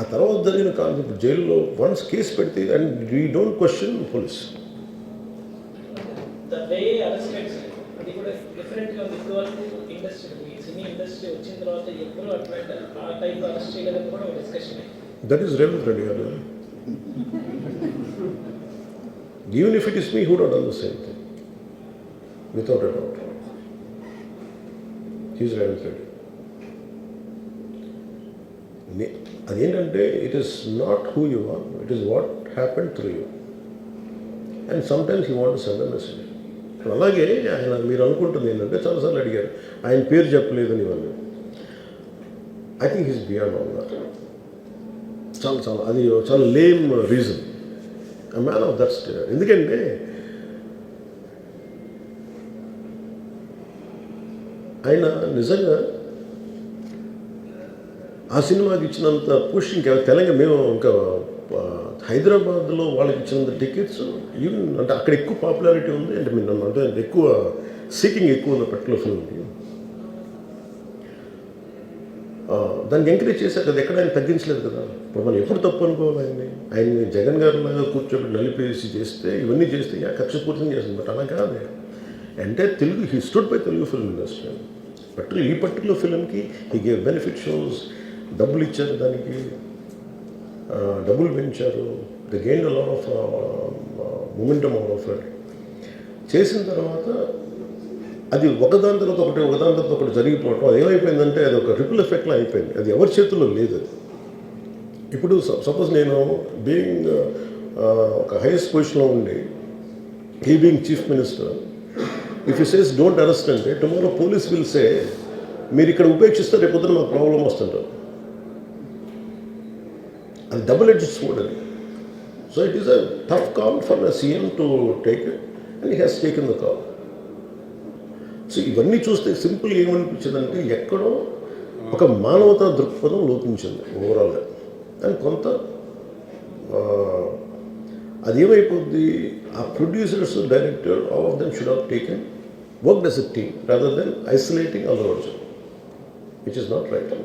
ఆ తర్వాత జరిగిన కాన్సెప్ట్ జైల్లో వన్స్ కేసు పెడితే and we don't question police. అది కూడా డిఫరెంట్గా ఉంది. ఇప్పుడు వరకు ఇండస్ట్రీ సినీ ఇండస్ట్రీ వచ్చిన తర్వాత ఎప్పుడు అట్లాంటి ఆ టైప్ అరెస్ట్ చేయలేదని కూడా ఒక discussion. That is Revanth Reddy garu. Even if it is me who would done the same thing without a doubt. He's Revanth Reddy. అదేంటంటే it is not who you are, it is what happen through you and sometimes you want to send a message. అలాగే ఆయన మీరు అనుకుంటుంది ఏంటంటే చాలాసార్లు అడిగారు ఆయన పేరు చెప్పలేదని ఇవన్నీ. I think he's beyond all that. చాలా అది చాలా lame reason. A man of that state. ఎందుకంటే ఆయన నిజంగా ఆ సినిమాకి ఇచ్చినంత పుష్ ఇంకా తెలంగాణ మేము ఇంకా హైదరాబాద్లో వాళ్ళకి ఇచ్చినంత టికెట్స్ ఈవెన్ అంటే అక్కడ ఎక్కువ పాపులారిటీ ఉంది. అంటే మీరు అంటే ఎక్కువ సీకింగ్ ఎక్కువ ఉంది పర్టికులర్ ఫిల్మ్కి. దాన్ని ఎంకరేజ్ చేశారు కదా, ఎక్కడ ఆయన తగ్గించలేదు కదా. ఇప్పుడు మనం ఎప్పుడు తప్పు అనుకోవాలి ఆయన్ని జగన్ గారిలాగా కూర్చోబెట్టి నలిపేసి చేస్తే ఇవన్నీ చేస్తే కక్షపూర్తం చేస్తుంది. బట్ అలా కాదు. అంటే Telugu he stood by Telugu film industry. ఈ పర్టికులర్ ఫిల్మ్కి హీ గేవ్ బెనిఫిట్ షోస్, డబ్బులు ఇచ్చారు, దానికి డబ్బులు పెంచారు. They gain a lot of momentum out of it. చేసిన తర్వాత అది ఒకదాని తర్వాత ఒకటి జరిగిపోవటం అది ఏమైపోయిందంటే అది ఒక రిపుల్ ఎఫెక్ట్లో అయిపోయింది. అది ఎవరి చేతుల్లో లేదు. అది ఇప్పుడు సపోజ్ నేను బీయింగ్ ఒక హైయెస్ట్ పొజిషన్లో ఉండి he being chief minister, if you says don't arrest అంటే టుమారో పోలీస్ విల్ సే మీరు ఇక్కడ ఉపేక్షిస్తే రేపు పొద్దున మాకు ప్రాబ్లం వస్తుంటారు. అది డబుల్ ఎడ్జ్డ్ స్వోర్డ్ అది. So it is a tough call for the CM to take it and he has taken the call. So ఇవన్నీ చూస్తే సింపుల్ ఏమనిపించిందంటే ఎక్కడో ఒక మానవతా దృక్పథం లోపించింది ఓవరాల్గా. అండ్ కొంత అదేమైపోద్ది, ఆ producers, director, all of them should have taken worked as a team rather than isolating Allu Arjun, which is not right.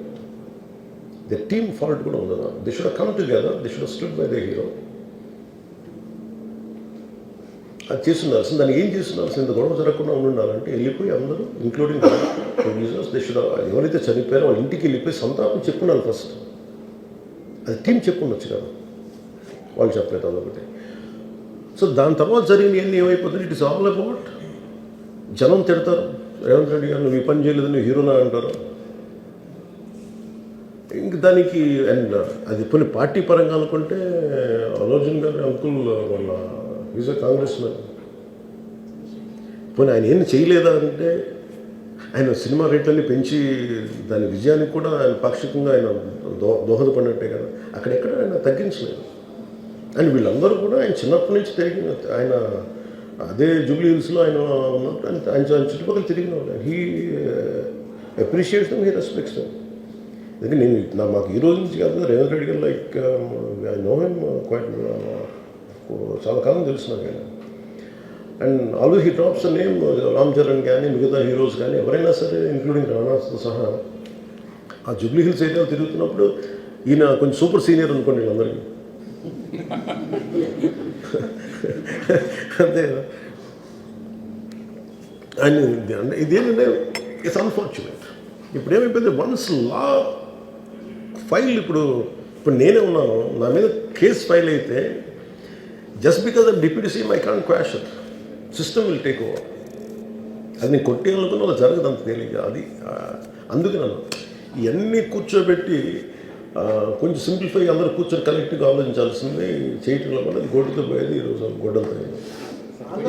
The team fault కూడా ఉండదు. They should have come together, they should have stood by the hero. అది చేస్తుండాల్సింది. దాన్ని ఏం చేస్తుండాల్సింది, ఇంత గొడవ జరగకుండా ఉండాలంటే వెళ్ళిపోయి అందరూ ఇంక్లూడింగ్ ప్రొడ్యూసర్స్ దే షుడ్ ఎవరైతే చనిపోయారో వాళ్ళ ఇంటికి వెళ్ళిపోయి సంతాపం చెప్పుండాలి ఫస్ట్. అది టీం చెప్పుండొచ్చు కదా, వాళ్ళు చెప్పలేదు అదొకటి. సో దాని తర్వాత జరిగినవన్నీ ఏమైపోతుంది, ఇట్ ఇస్ ఆల్ అబౌట్ జనం తిడతారు. రేవంత్ రెడ్డి గారు నువ్వు ఈ పని చేయలేదని హీరోనా అంటారు. ఇంక దానికి అండ్ అది కొన్ని పార్టీ పరంగా అనుకుంటే అల్లు అర్జున్ గారి అంకుల్ వాళ్ళ ఈజ్ ఎ కాంగ్రెస్ మ్యాన్. పోనీ ఆయన ఏం చేయలేదా అంటే ఆయన సినిమా రేట్లన్నీ పెంచి దాని విజయానికి కూడా ఆయన పాక్షికంగా ఆయన దోహదపడినట్టే కదా. అక్కడెక్కడ ఆయన తగ్గించలేదు. అండ్ వీళ్ళందరూ కూడా ఆయన చిన్నప్పటి నుంచి తిరిగిన ఆయన అదే జూబ్లీ హిల్స్లో ఆయన ఉన్నప్పుడు ఆయన చుట్టుపక్కల తిరిగిన వాళ్ళు. He appreciates them, he respects them. ఎందుకంటే నేను మాకు ఈ రోజు నుంచి కాదు, రేవంత్ రెడ్డి గారు like I know him quite, చాలా కాలం తెలుసు నాకు ఆయన. And always he drops the name Ram Charan కానీ మిగతా హీరోస్ కానీ ఎవరైనా సరే ఇంక్లూడింగ్ రాణాతో సహా ఆ జూబ్లీ హిల్స్ ఏరియాలో తిరుగుతున్నప్పుడు ఈయన కొంచెం సూపర్ సీనియర్ అనుకోండి వీళ్ళందరికీ. అంతే కదా. అండ్ ఇదేంటంటే ఇట్స్ అన్ఫార్చునేట్. ఇప్పుడు ఏమైపోయింది, వన్స్ లా ఫైల్ ఇప్పుడు నేనే ఉన్నాను, నా మీద కేసు ఫైల్ అయితే just because of deputy CM I can't quash it. System will take over. అది నేను కొట్టేయాలనుకున్న అలా జరగదు అంత తేలిక. అది అందుకే నన్ను ఇవన్నీ కూర్చోబెట్టి కొంచెం సింప్లిఫై అందరూ కూర్చొని కలెక్టివ్గా ఆలోచించాల్సింది చేయటంలో కూడా అది గొడ్డుతో పోయేది ఈరోజు గొడ్డంతో.